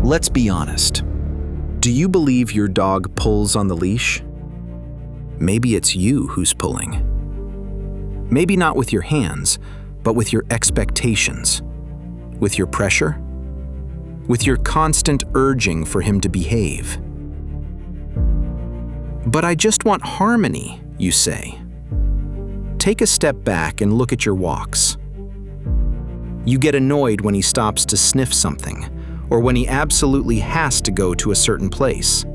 Let's be honest. Do you believe your dog pulls on the leash? Maybe it's you who's pulling. Maybe not with your hands, but with your expectations, with your pressure, with your constant urging for him to behave. But I just want harmony, you say. Take a step back and look at your walks. You get annoyed when he stops to sniff something, or when he absolutely has to go to a certain place.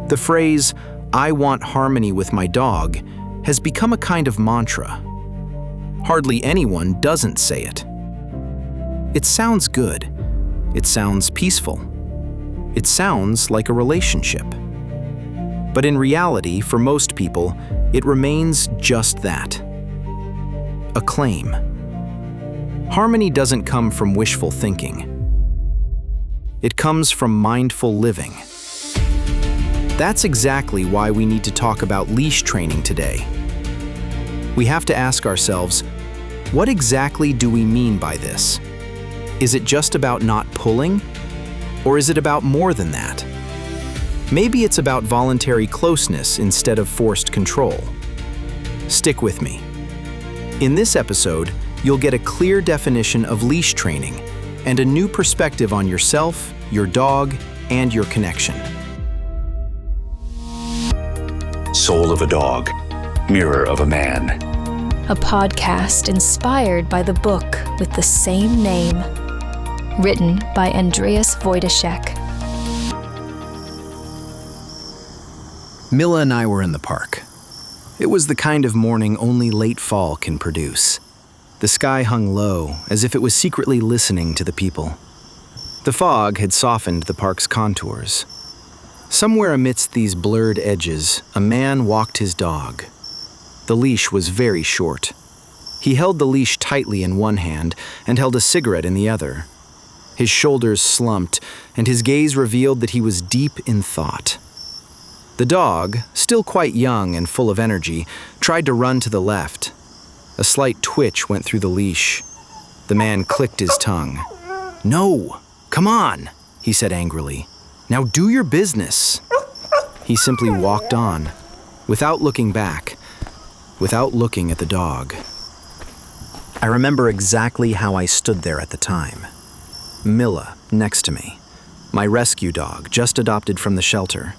The phrase, "I want harmony with my dog," has become a kind of mantra. Hardly anyone doesn't say it. It sounds good. It sounds peaceful. It sounds like a relationship. But in reality, for most people, it remains just that. A claim. Harmony doesn't come from wishful thinking. It comes from mindful living. That's exactly why we need to talk about leash training today. We have to ask ourselves, what exactly do we mean by this? Is it just about not pulling? Or is it about more than that? Maybe it's about voluntary closeness instead of forced control. Stick with me. In this episode, you'll get a clear definition of leash training and a new perspective on yourself, your dog, and your connection. Soul of a Dog, Mirror of a Man. A podcast inspired by the book with the same name, written by Andreas Wojtaszek. Milla and I were in the park. It was the kind of morning only late fall can produce. The sky hung low, as if it was secretly listening to the people. The fog had softened the park's contours. Somewhere amidst these blurred edges, a man walked his dog. The leash was very short. He held the leash tightly in one hand and held a cigarette in the other. His shoulders slumped, and his gaze revealed that he was deep in thought. The dog, still quite young and full of energy, tried to run to the left. A slight twitch went through the leash. The man clicked his tongue. "No, come on," he said angrily. "Now do your business." He simply walked on, without looking back, without looking at the dog. I remember exactly how I stood there at the time. Milla, next to me, my rescue dog, just adopted from the shelter,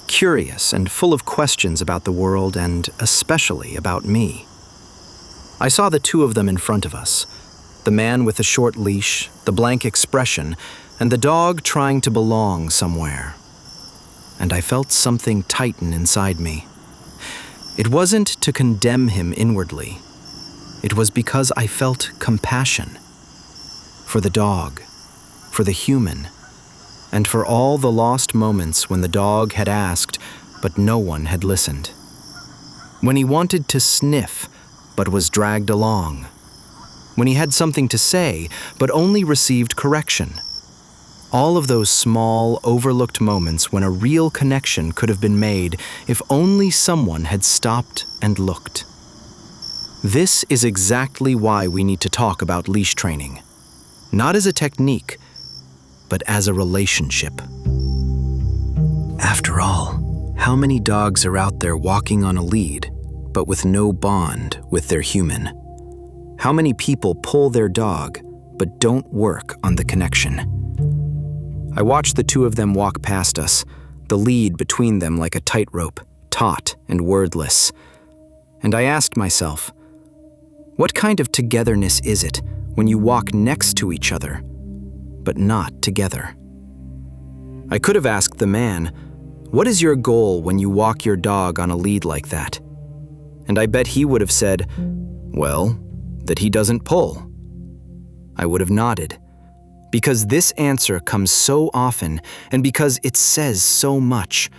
curious and full of questions about the world and especially about me. I saw the two of them in front of us, the man with the short leash, the blank expression, and the dog trying to belong somewhere. And I felt something tighten inside me. It wasn't to condemn him inwardly. It was because I felt compassion for the dog, for the human, and for all the lost moments when the dog had asked, but no one had listened. When he wanted to sniff, but was dragged along. When he had something to say, but only received correction. All of those small, overlooked moments when a real connection could have been made if only someone had stopped and looked. This is exactly why we need to talk about leash training. Not as a technique, but as a relationship. After all, how many dogs are out there walking on a lead, but with no bond with their human? How many people pull their dog, but don't work on the connection? I watched the two of them walk past us, the lead between them like a tightrope, taut and wordless. And I asked myself, what kind of togetherness is it when you walk next to each other, but not together? I could have asked the man, what is your goal when you walk your dog on a lead like that? And I bet he would have said, well, that he doesn't pull. I would have nodded, because this answer comes so often and because it says so much,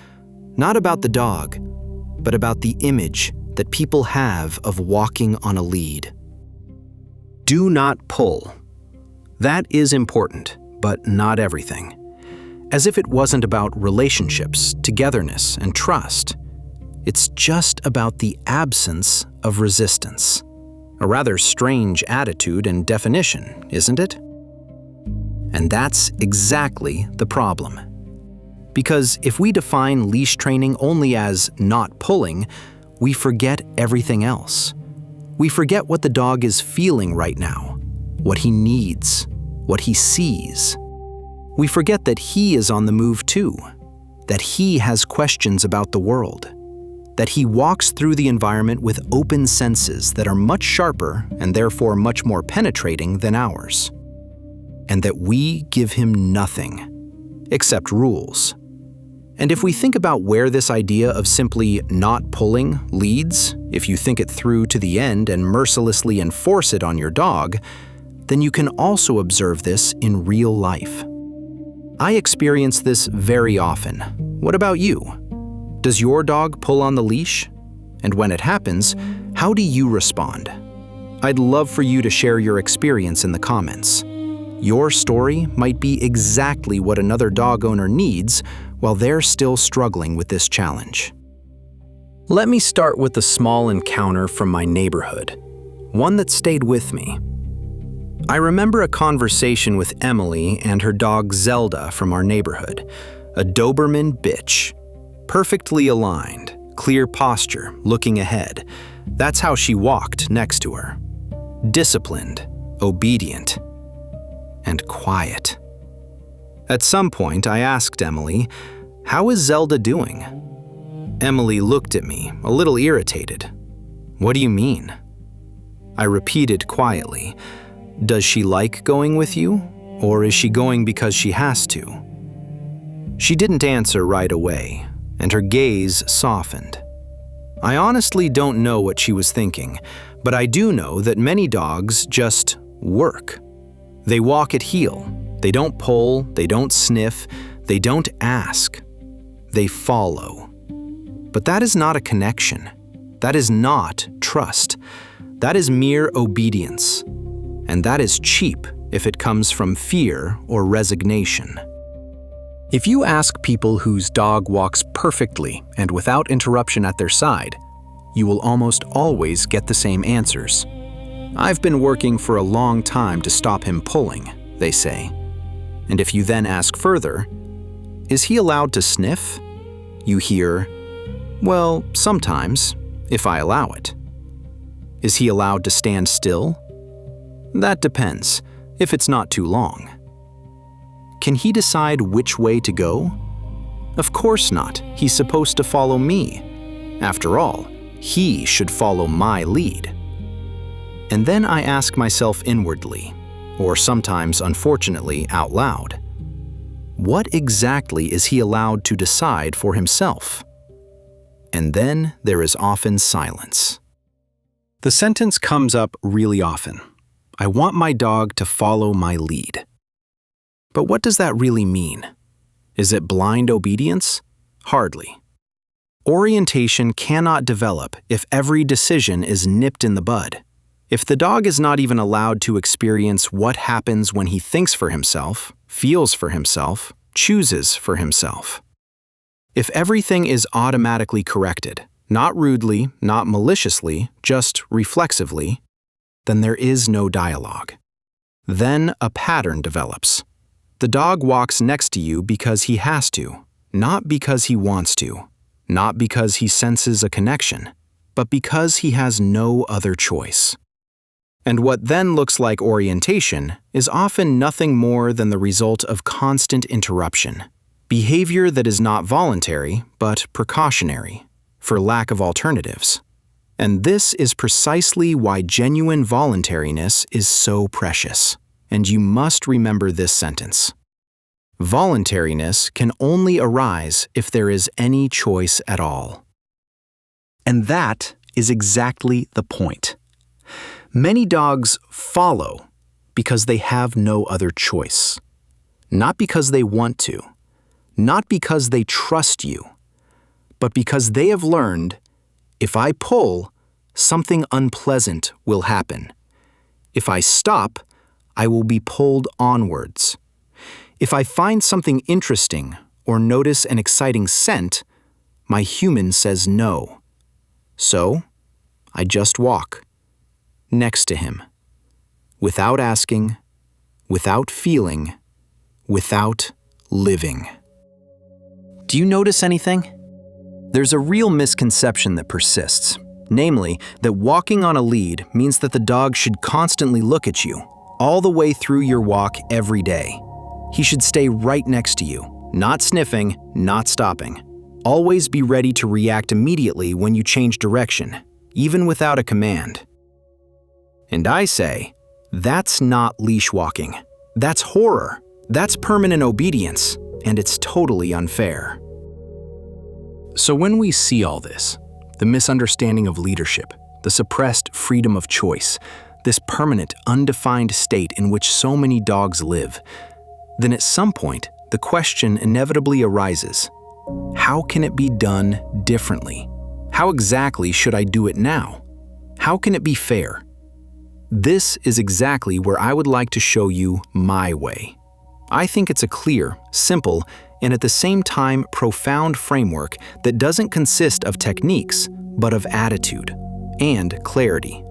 not about the dog, but about the image that people have of walking on a lead. Do not pull. That is important, but not everything. As if it wasn't about relationships, togetherness, and trust. It's just about the absence of resistance. A rather strange attitude and definition, isn't it? And that's exactly the problem. Because if we define leash training only as not pulling, we forget everything else. We forget what the dog is feeling right now, what he needs, what he sees. We forget that he is on the move too, that he has questions about the world, that he walks through the environment with open senses that are much sharper and therefore much more penetrating than ours, and that we give him nothing except rules. And if we think about where this idea of simply not pulling leads, if you think it through to the end and mercilessly enforce it on your dog, then you can also observe this in real life. I experience this very often. What about you? Does your dog pull on the leash? And when it happens, how do you respond? I'd love for you to share your experience in the comments. Your story might be exactly what another dog owner needs while they're still struggling with this challenge. Let me start with a small encounter from my neighborhood, one that stayed with me. I remember a conversation with Emily and her dog Zelda from our neighborhood, a Doberman bitch. Perfectly aligned, clear posture, looking ahead. That's how she walked next to her. Disciplined, obedient, and quiet. At some point, I asked Emily, "How is Zelda doing?" Emily looked at me, a little irritated. "What do you mean?" I repeated quietly, "Does she like going with you, or is she going because she has to?" She didn't answer right away, and her gaze softened. I honestly don't know what she was thinking, but I do know that many dogs just work. They walk at heel. They don't pull, they don't sniff, they don't ask. They follow. But that is not a connection. That is not trust. That is mere obedience. And that is cheap if it comes from fear or resignation. If you ask people whose dog walks perfectly and without interruption at their side, you will almost always get the same answers. "I've been working for a long time to stop him pulling," they say. And if you then ask further, "Is he allowed to sniff?" you hear, "Well, sometimes, if I allow it." "Is he allowed to stand still?" "That depends, if it's not too long." "Can he decide which way to go?" "Of course not. He's supposed to follow me. After all, he should follow my lead." And then I ask myself inwardly, or sometimes, unfortunately, out loud, what exactly is he allowed to decide for himself? And then there is often silence. The sentence comes up really often. I want my dog to follow my lead. But what does that really mean? Is it blind obedience? Hardly. Orientation cannot develop if every decision is nipped in the bud. If the dog is not even allowed to experience what happens when he thinks for himself, feels for himself, chooses for himself. If everything is automatically corrected, not rudely, not maliciously, just reflexively, then there is no dialogue. Then a pattern develops. The dog walks next to you because he has to, not because he wants to, not because he senses a connection, but because he has no other choice. And what then looks like orientation is often nothing more than the result of constant interruption, behavior that is not voluntary but precautionary, for lack of alternatives. And this is precisely why genuine voluntariness is so precious. And you must remember this sentence. Voluntariness can only arise if there is any choice at all. And that is exactly the point. Many dogs follow because they have no other choice. Not because they want to, not because they trust you, but because they have learned, if I pull, something unpleasant will happen. If I stop, I will be pulled onwards. If I find something interesting or notice an exciting scent, my human says no. So, I just walk next to him, without asking, without feeling, without living. Do you notice anything? There's a real misconception that persists, namely that walking on a lead means that the dog should constantly look at you, all the way through your walk every day. He should stay right next to you, not sniffing, not stopping. Always be ready to react immediately when you change direction, even without a command. And I say, that's not leash walking. That's horror. That's permanent obedience, and it's totally unfair. So when we see all this, the misunderstanding of leadership, the suppressed freedom of choice, this permanent, undefined state in which so many dogs live, then at some point, the question inevitably arises, how can it be done differently? How exactly should I do it now? How can it be fair? This is exactly where I would like to show you my way. I think it's a clear, simple, and at the same time profound framework that doesn't consist of techniques, but of attitude and clarity.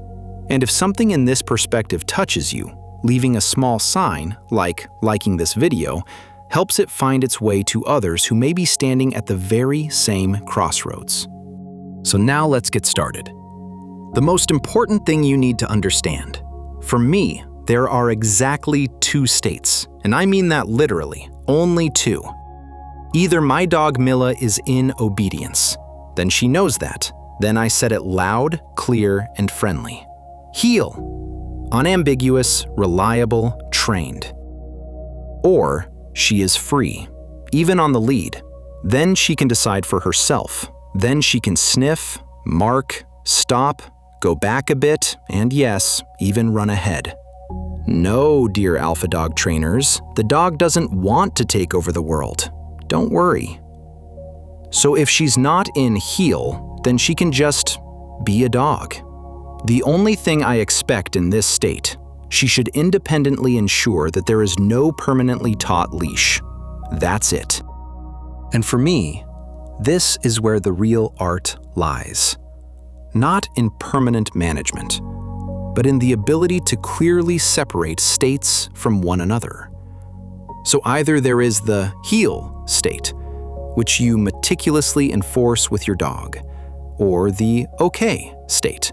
And if something in this perspective touches you, leaving a small sign, like liking this video, helps it find its way to others who may be standing at the very same crossroads. So now let's get started. The most important thing you need to understand. For me, there are exactly two states, and I mean that literally, only two. Either my dog Milla is in obedience, then she knows that, then I said it loud, clear, and friendly. Heel, unambiguous, reliable, trained. Or she is free, even on the lead. Then she can decide for herself. Then she can sniff, mark, stop, go back a bit, and yes, even run ahead. No, dear alpha dog trainers, the dog doesn't want to take over the world. Don't worry. So if she's not in heel, then she can just be a dog. The only thing I expect in this state, she should independently ensure that there is no permanently taught leash. That's it. And for me, this is where the real art lies. Not in permanent management, but in the ability to clearly separate states from one another. So either there is the heel state, which you meticulously enforce with your dog, or the okay state,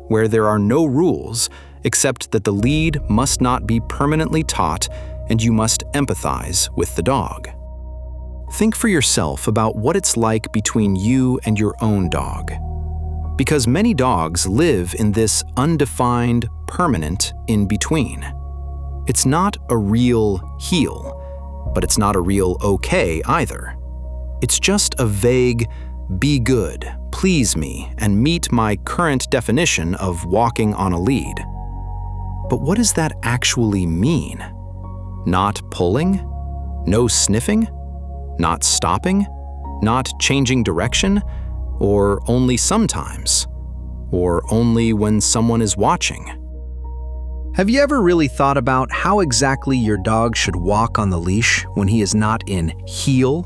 where there are no rules except that the lead must not be permanently taught and you must empathize with the dog. Think for yourself about what it's like between you and your own dog. Because many dogs live in this undefined, permanent in-between. It's not a real heel, but it's not a real okay either. It's just a vague, be good, please me, and meet my current definition of walking on a lead. But what does that actually mean? Not pulling? No sniffing? Not stopping? Not changing direction? Or only sometimes? Or only when someone is watching? Have you ever really thought about how exactly your dog should walk on the leash when he is not in heel,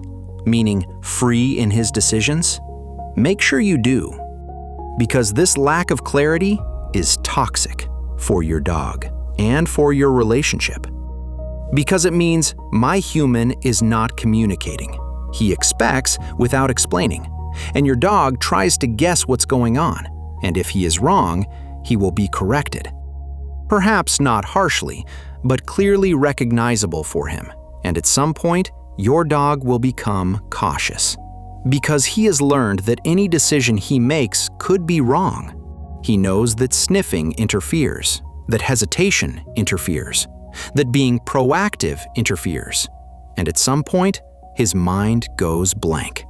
meaning free in his decisions? Make sure you do, because this lack of clarity is toxic for your dog and for your relationship. Because it means my human is not communicating. He expects without explaining, and your dog tries to guess what's going on, and if he is wrong, he will be corrected. Perhaps not harshly, but clearly recognizable for him, and at some point, your dog will become cautious. Because he has learned that any decision he makes could be wrong. He knows that sniffing interferes, that hesitation interferes, that being proactive interferes, and at some point, his mind goes blank.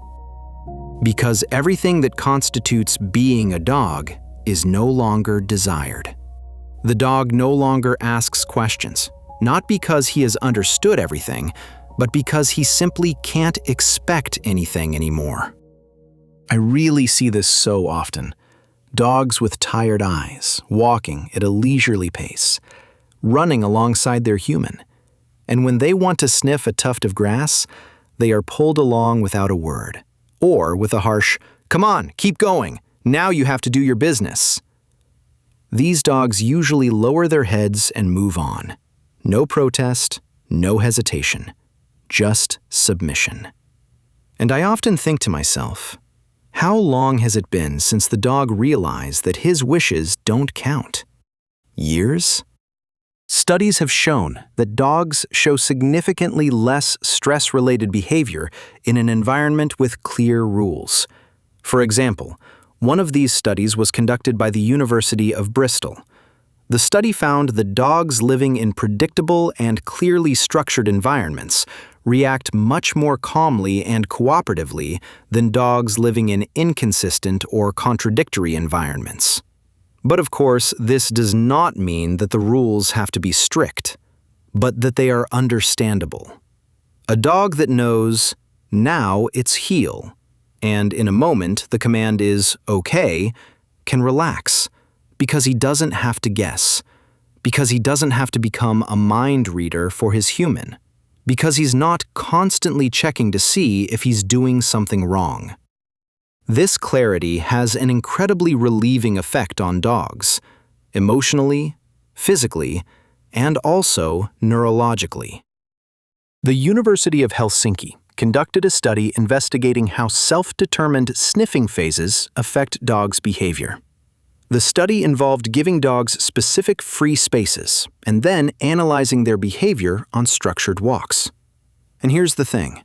Because everything that constitutes being a dog is no longer desired. The dog no longer asks questions, not because he has understood everything, but because he simply can't expect anything anymore. I really see this so often. Dogs with tired eyes, walking at a leisurely pace, running alongside their human. And when they want to sniff a tuft of grass, they are pulled along without a word, or with a harsh, "Come on, keep going, now you have to do your business." These dogs usually lower their heads and move on. No protest, no hesitation, just submission. And I often think to myself, how long has it been since the dog realized that his wishes don't count? Years? Studies have shown that dogs show significantly less stress-related behavior in an environment with clear rules. For example, one of these studies was conducted by the University of Bristol. The study found that dogs living in predictable and clearly structured environments react much more calmly and cooperatively than dogs living in inconsistent or contradictory environments. But of course, this does not mean that the rules have to be strict, but that they are understandable. A dog that knows, now it's heel, and in a moment the command is okay, can relax, because he doesn't have to guess, because he doesn't have to become a mind reader for his human, because he's not constantly checking to see if he's doing something wrong. This clarity has an incredibly relieving effect on dogs, emotionally, physically, and also neurologically. The University of Helsinki conducted a study investigating how self-determined sniffing phases affect dogs' behavior. The study involved giving dogs specific free spaces and then analyzing their behavior on structured walks. And here's the thing.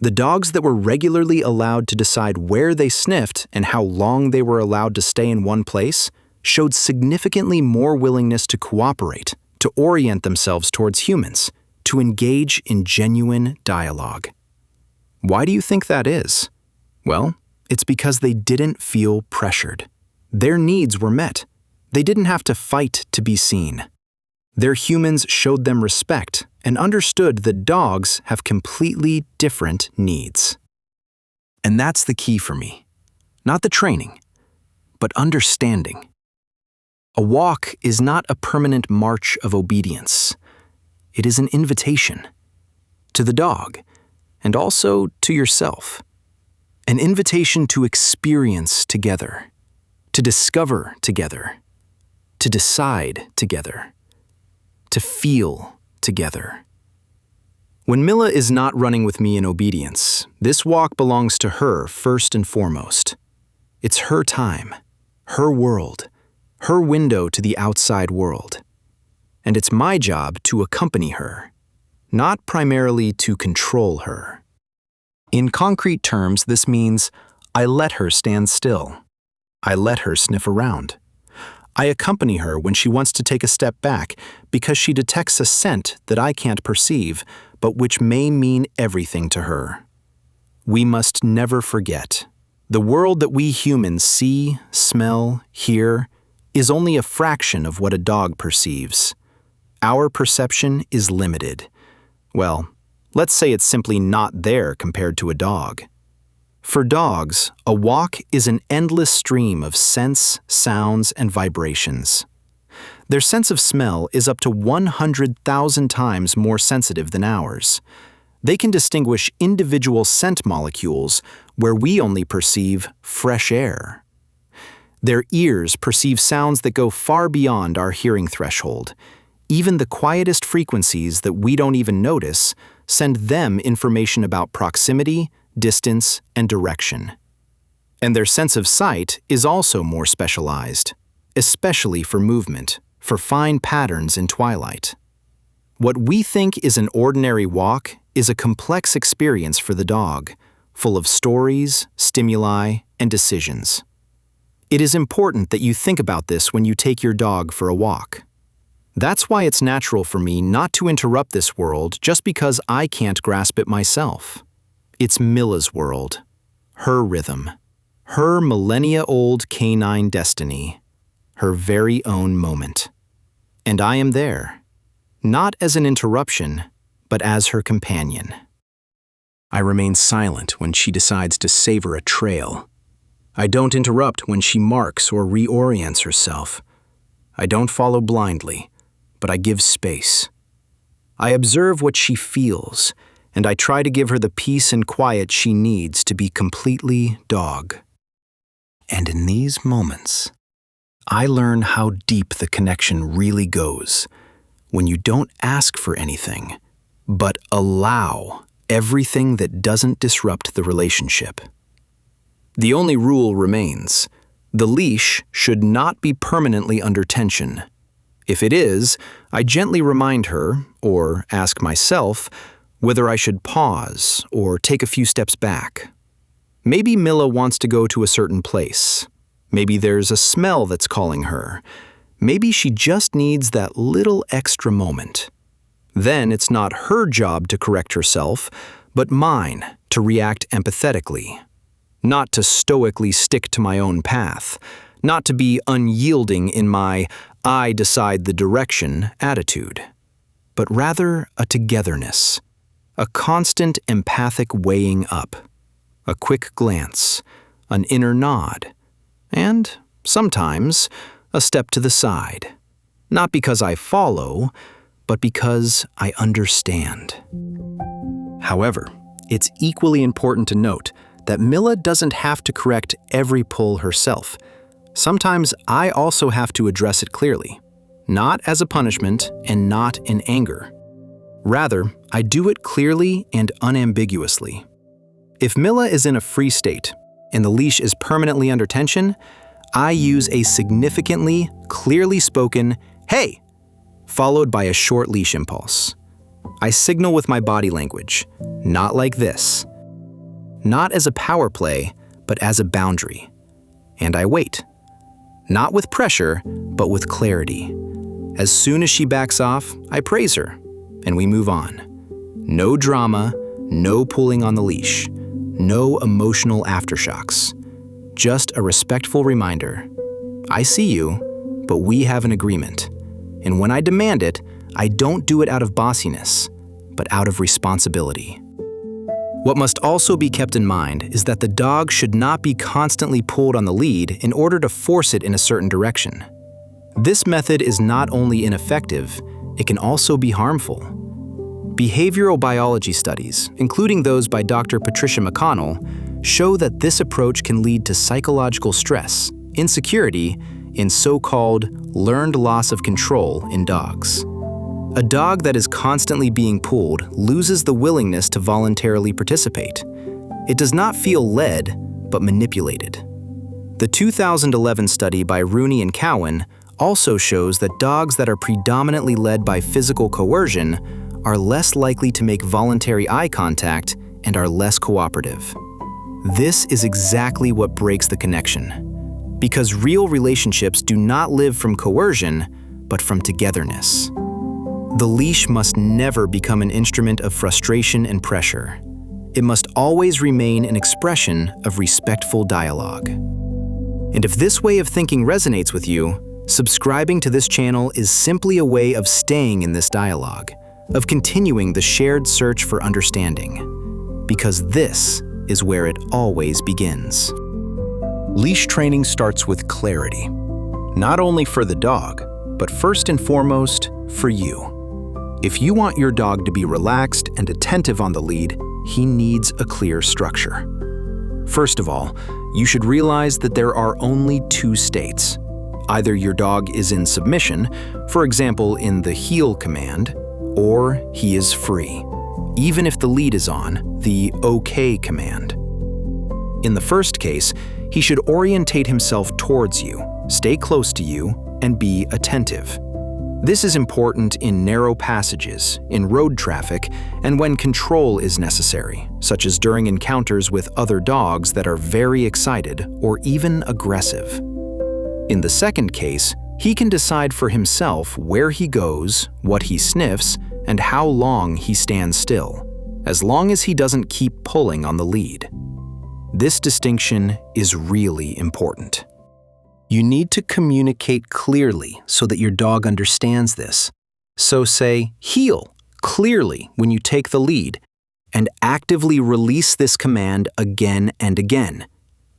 The dogs that were regularly allowed to decide where they sniffed and how long they were allowed to stay in one place showed significantly more willingness to cooperate, to orient themselves towards humans, to engage in genuine dialogue. Why do you think that is? Well, it's because they didn't feel pressured. Their needs were met. They didn't have to fight to be seen. Their humans showed them respect and understood that dogs have completely different needs. And that's the key for me. Not the training, but understanding. A walk is not a permanent march of obedience. It is an invitation to the dog and also to yourself. An invitation to experience together, to discover together, to decide together, to feel together. When Milla is not running with me in obedience, this walk belongs to her first and foremost. It's her time, her world, her window to the outside world. And it's my job to accompany her, not primarily to control her. In concrete terms, this means I let her stand still. I let her sniff around. I accompany her when she wants to take a step back because she detects a scent that I can't perceive, but which may mean everything to her. We must never forget, the world that we humans see, smell, hear, is only a fraction of what a dog perceives. Our perception is limited. Well, let's say it's simply not there compared to a dog. For dogs, a walk is an endless stream of scents, sounds, and vibrations. Their sense of smell is up to 100,000 times more sensitive than ours. They can distinguish individual scent molecules where we only perceive fresh air. Their ears perceive sounds that go far beyond our hearing threshold. Even the quietest frequencies that we don't even notice send them information about proximity, distance, and direction. And their sense of sight is also more specialized, especially for movement, for fine patterns in twilight. What we think is an ordinary walk is a complex experience for the dog, full of stories, stimuli, and decisions. It is important that you think about this when you take your dog for a walk. That's why it's natural for me not to interrupt this world just because I can't grasp it myself. It's Milla's world, her rhythm, her millennia-old canine destiny, her very own moment. And I am there, not as an interruption, but as her companion. I remain silent when she decides to savor a trail. I don't interrupt when she marks or reorients herself. I don't follow blindly, but I give space. I observe what she feels, and I try to give her the peace and quiet she needs to be completely dog. And in these moments, I learn how deep the connection really goes when you don't ask for anything, but allow everything that doesn't disrupt the relationship. The only rule remains: the leash should not be permanently under tension. If it is, I gently remind her, or ask myself, whether I should pause or take a few steps back. Maybe Milla wants to go to a certain place. Maybe there's a smell that's calling her. Maybe she just needs that little extra moment. Then it's not her job to correct herself, but mine to react empathetically. Not to stoically stick to my own path. Not to be unyielding in my "I decide the direction" attitude. But rather a togetherness. A constant empathic weighing up. A quick glance. An inner nod. And, sometimes, a step to the side. Not because I follow, but because I understand. However, it's equally important to note that Milla doesn't have to correct every pull herself. Sometimes I also have to address it clearly, not as a punishment and not in anger. Rather, I do it clearly and unambiguously. If Milla is in a free state and the leash is permanently under tension, I use a significantly, clearly spoken "hey," followed by a short leash impulse. I signal with my body language, not like this. Not as a power play, but as a boundary. And I wait. Not with pressure, but with clarity. As soon as she backs off, I praise her, and we move on. No drama, no pulling on the leash, no emotional aftershocks. Just a respectful reminder. I see you, but we have an agreement. And when I demand it, I don't do it out of bossiness, but out of responsibility. What must also be kept in mind is that the dog should not be constantly pulled on the lead in order to force it in a certain direction. This method is not only ineffective, it can also be harmful. Behavioral biology studies, including those by Dr. Patricia McConnell, show that this approach can lead to psychological stress, insecurity, and so-called learned loss of control in dogs. A dog that is constantly being pulled loses the willingness to voluntarily participate. It does not feel led, but manipulated. The 2011 study by Rooney and Cowan also shows that dogs that are predominantly led by physical coercion are less likely to make voluntary eye contact and are less cooperative. This is exactly what breaks the connection, because real relationships do not live from coercion, but from togetherness. The leash must never become an instrument of frustration and pressure. It must always remain an expression of respectful dialogue. And if this way of thinking resonates with you, subscribing to this channel is simply a way of staying in this dialogue, of continuing the shared search for understanding. Because this is where it always begins. Leash training starts with clarity, not only for the dog, but first and foremost, for you. If you want your dog to be relaxed and attentive on the lead, he needs a clear structure. First of all, you should realize that there are only two states. Either your dog is in submission, for example in the heel command, or he is free, even if the lead is on, the OK command. In the first case, he should orientate himself towards you, stay close to you, and be attentive. This is important in narrow passages, in road traffic, and when control is necessary, such as during encounters with other dogs that are very excited or even aggressive. In the second case, he can decide for himself where he goes, what he sniffs, and how long he stands still, as long as he doesn't keep pulling on the lead. This distinction is really important. You need to communicate clearly so that your dog understands this. So say "heel" clearly when you take the lead, and actively release this command again and again,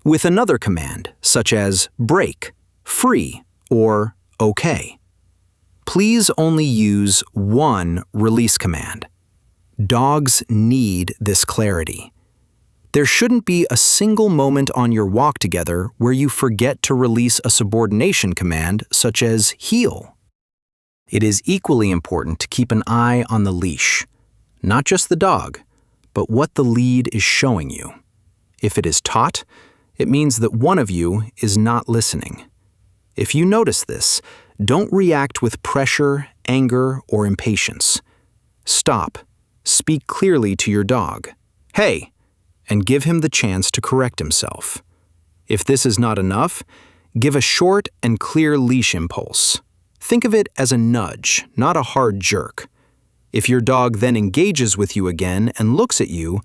with another command such as "break," "free," or "OK." Please only use one release command. Dogs need this clarity. There shouldn't be a single moment on your walk together where you forget to release a subordination command such as "heel." It is equally important to keep an eye on the leash. not just the dog, but what the lead is showing you. If it is taut, it means that one of you is not listening. If you notice this, don't react with pressure, anger, or impatience. Stop, speak clearly to your dog, "Hey," and give him the chance to correct himself. If this is not enough, give a short and clear leash impulse. Think of it as a nudge, not a hard jerk. If your dog then engages with you again and looks at you,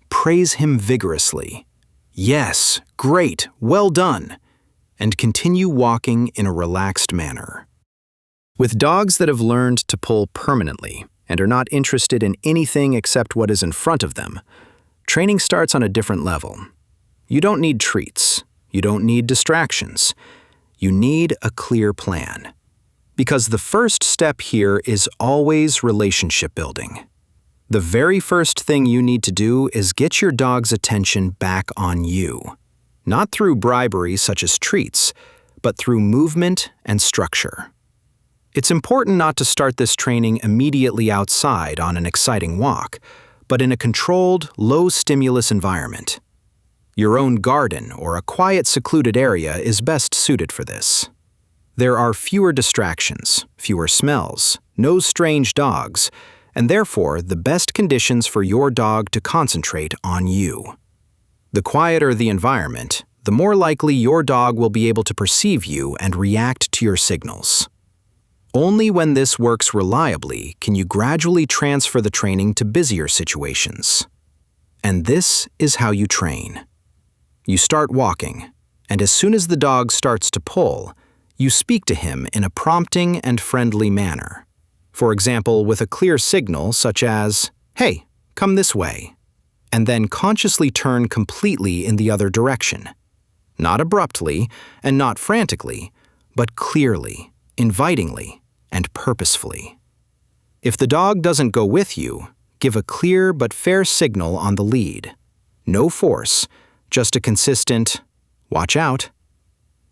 praise him vigorously. "Yes, great, well done," and continue walking in a relaxed manner. With dogs that have learned to pull permanently and are not interested in anything except what is in front of them, training starts on a different level. You don't need treats. You don't need distractions. You need a clear plan. Because the first step here is always relationship building. The very first thing you need to do is get your dog's attention back on you. Not through bribery such as treats, but through movement and structure. It's important not to start this training immediately outside on an exciting walk, but in a controlled, low-stimulus environment. Your own garden or a quiet, secluded area is best suited for this. There are fewer distractions, fewer smells, no strange dogs, and therefore the best conditions for your dog to concentrate on you. The quieter the environment, the more likely your dog will be able to perceive you and react to your signals. Only when this works reliably can you gradually transfer the training to busier situations. And this is how you train. You start walking, and as soon as the dog starts to pull, you speak to him in a prompting and friendly manner. For example, with a clear signal such as, "Hey, come this way," and then consciously turn completely in the other direction. Not abruptly and not frantically, but clearly, invitingly, and purposefully. If the dog doesn't go with you, give a clear but fair signal on the lead. No force, just a consistent, "Watch out."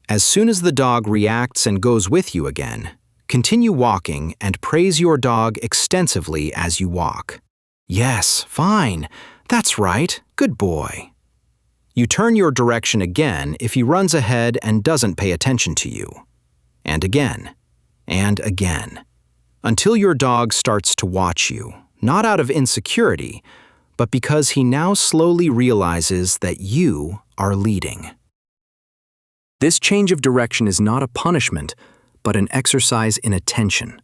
As soon as the dog reacts and goes with you again, continue walking and praise your dog extensively as you walk. "Yes, fine. That's right. Good boy." You turn your direction again if he runs ahead and doesn't pay attention to you. And again, until your dog starts to watch you, not out of insecurity, but because he now slowly realizes that you are leading. This change of direction is not a punishment, but an exercise in attention.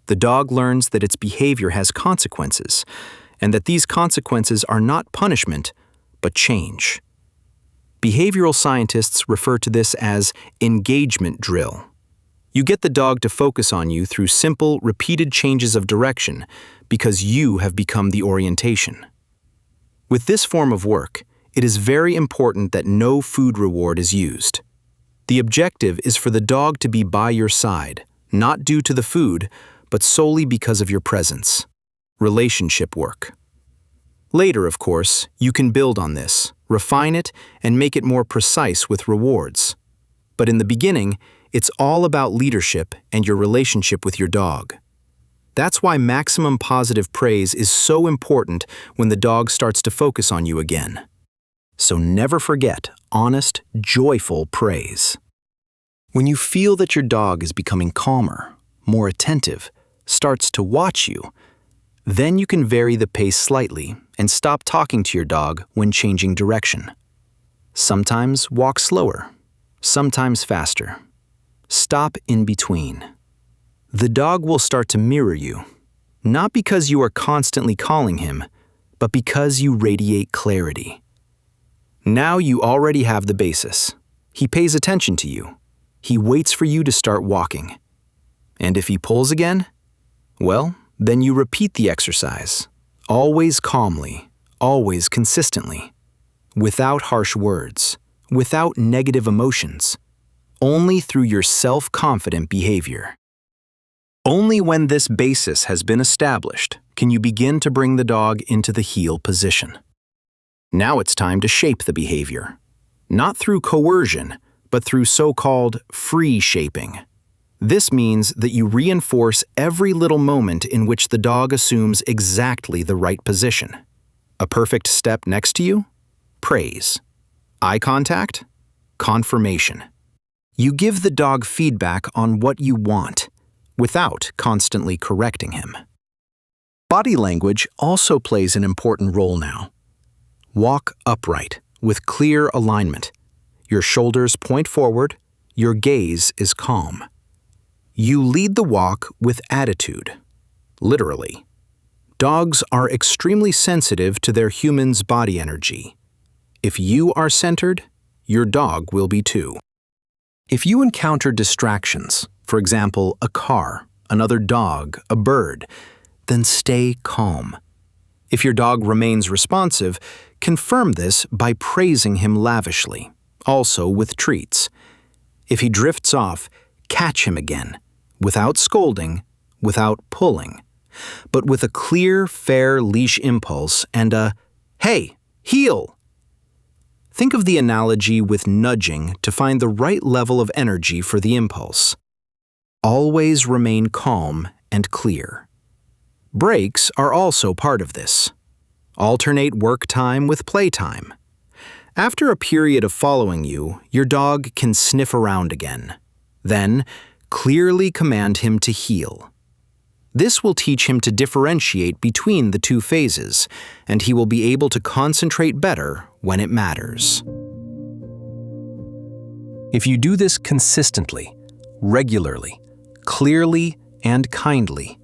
The dog learns that its behavior has consequences, and that these consequences are not punishment, but change. Behavioral scientists refer to this as engagement drill. You get the dog to focus on you through simple, repeated changes of direction because you have become the orientation. With this form of work, it is very important that no food reward is used. The objective is for the dog to be by your side, not due to the food, but solely because of your presence. Relationship work. Later, of course, you can build on this, refine it, and make it more precise with rewards. But in the beginning, it's all about leadership and your relationship with your dog. That's why maximum positive praise is so important when the dog starts to focus on you again. So never forget honest, joyful praise. When you feel that your dog is becoming calmer, more attentive, starts to watch you, then you can vary the pace slightly and stop talking to your dog when changing direction. Sometimes walk slower, sometimes faster. Stop in between. The dog will start to mirror you, not because you are constantly calling him, but because you radiate clarity. Now you already have the basis. He pays attention to you. He waits for you to start walking. And if he pulls again, well, then you repeat the exercise, always calmly, always consistently, without harsh words, without negative emotions, only through your self-confident behavior. Only when this basis has been established can you begin to bring the dog into the heel position. Now it's time to shape the behavior, not through coercion, but through so-called free shaping. This means that you reinforce every little moment in which the dog assumes exactly the right position. A perfect step next to you? Praise. Eye contact? Confirmation. You give the dog feedback on what you want, without constantly correcting him. Body language also plays an important role now. Walk upright, with clear alignment. Your shoulders point forward, your gaze is calm. You lead the walk with attitude, literally. Dogs are extremely sensitive to their human's body energy. If you are centered, your dog will be too. If you encounter distractions, for example, a car, another dog, a bird, then stay calm. If your dog remains responsive, confirm this by praising him lavishly, also with treats. If he drifts off, catch him again, without scolding, without pulling, but with a clear, fair leash impulse and a, "Hey, heel!" Think of the analogy with nudging to find the right level of energy for the impulse. Always remain calm and clear. Breaks are also part of this. Alternate work time with playtime. After a period of following you, your dog can sniff around again. Then, clearly command him to heel. This will teach him to differentiate between the two phases, and he will be able to concentrate better when it matters. If you do this consistently, regularly, clearly, and kindly,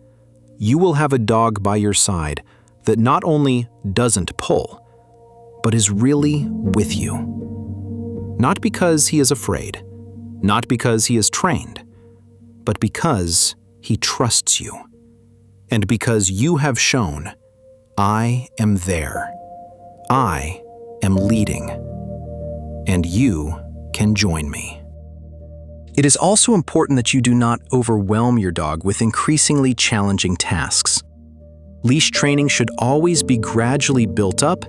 you will have a dog by your side that not only doesn't pull, but is really with you. Not because he is afraid, not because he is trained, but because he trusts you. And because you have shown, I am there. I am leading. And you can join me. It is also important that you do not overwhelm your dog with increasingly challenging tasks. Leash training should always be gradually built up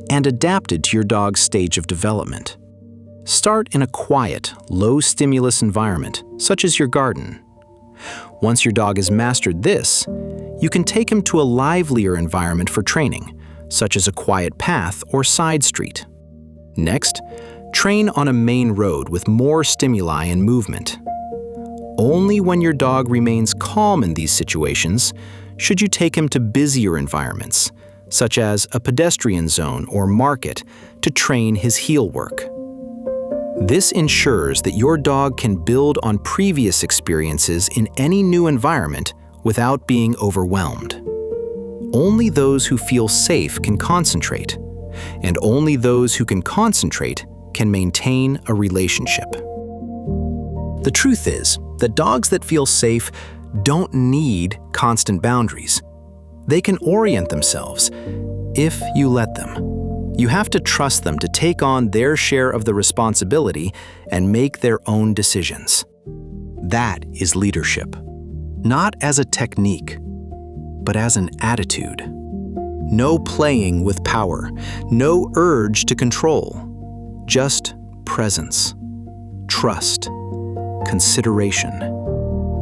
and adapted to your dog's stage of development. Start in a quiet, low-stimulus environment, such as your garden. Once your dog has mastered this, you can take him to a livelier environment for training, such as a quiet path or side street. Next, train on a main road with more stimuli and movement. Only when your dog remains calm in these situations should you take him to busier environments, such as a pedestrian zone or market, to train his heel work. This ensures that your dog can build on previous experiences in any new environment without being overwhelmed. Only those who feel safe can concentrate, and only those who can concentrate can maintain a relationship. The truth is that dogs that feel safe don't need constant boundaries. They can orient themselves if you let them. You have to trust them to take on their share of the responsibility and make their own decisions. That is leadership. Not as a technique, but as an attitude. No playing with power, no urge to control. Just presence, trust, consideration,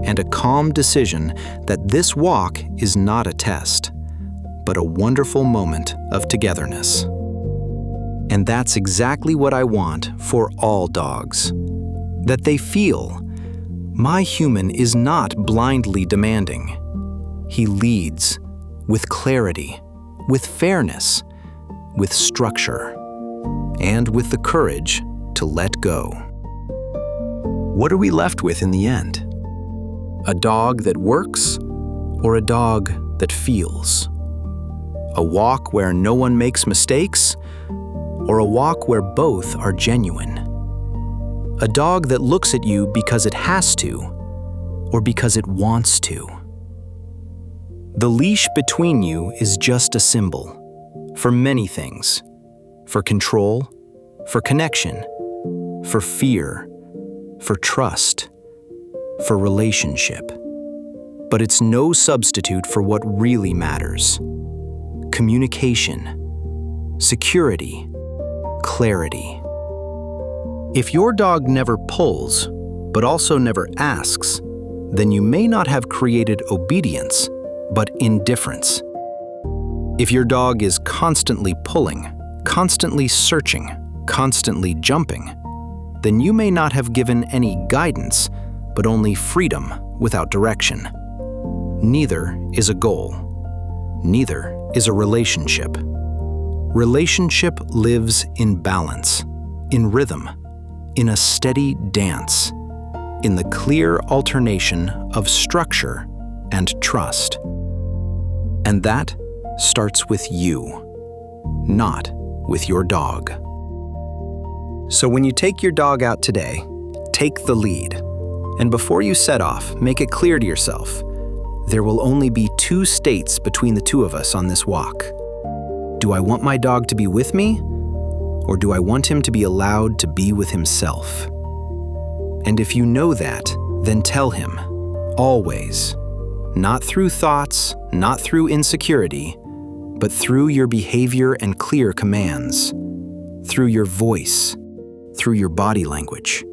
and a calm decision that this walk is not a test, but a wonderful moment of togetherness. And that's exactly what I want for all dogs. That they feel, my human is not blindly demanding. He leads with clarity, with fairness, with structure, and with the courage to let go. What are we left with in the end? A dog that works, or a dog that feels? A walk where no one makes mistakes, or a walk where both are genuine? A dog that looks at you because it has to, or because it wants to? The leash between you is just a symbol for many things. For control, for connection, for fear, for trust, for relationship. But it's no substitute for what really matters. Communication, security, clarity. If your dog never pulls, but also never asks, then you may not have created obedience, but indifference. If your dog is constantly pulling, constantly searching, constantly jumping, then you may not have given any guidance, but only freedom without direction. Neither is a goal. Neither is a relationship. Relationship lives in balance, in rhythm, in a steady dance, in the clear alternation of structure and trust. And that starts with you, not with your dog. So when you take your dog out today, take the lead. And before you set off, make it clear to yourself, there will only be 2 states between the 2 of us on this walk. Do I want my dog to be with me, or do I want him to be allowed to be with himself? And if you know that, then tell him, always, not through thoughts, not through insecurity, but through your behavior and clear commands, through your voice, through your body language.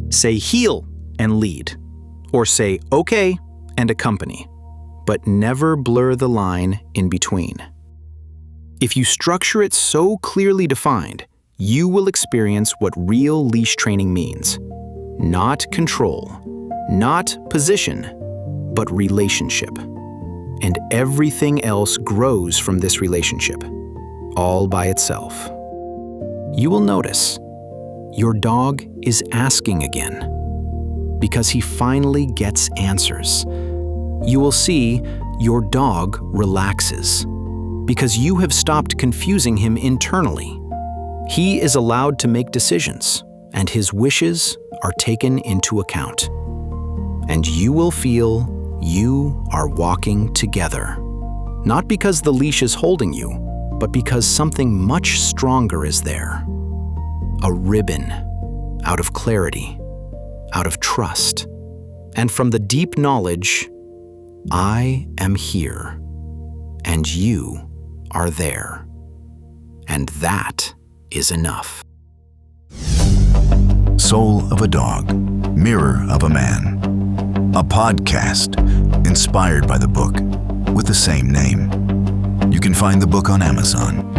Say heel and lead, or say okay and accompany, but never blur the line in between. If you structure it so clearly defined, you will experience what real leash training means. Not control, not position, but relationship. And everything else grows from this relationship, all by itself. You will notice your dog is asking again, because he finally gets answers. You will see your dog relaxes, because you have stopped confusing him internally. He is allowed to make decisions, and his wishes are taken into account. And you will feel you are walking together, not because the leash is holding you, but because something much stronger is there. A ribbon, out of clarity, out of trust, and from the deep knowledge, I am here, and you are there. And that is enough. Soul of a Dog, Mirror of a Man. A podcast inspired by the book with the same name. You can find the book on Amazon.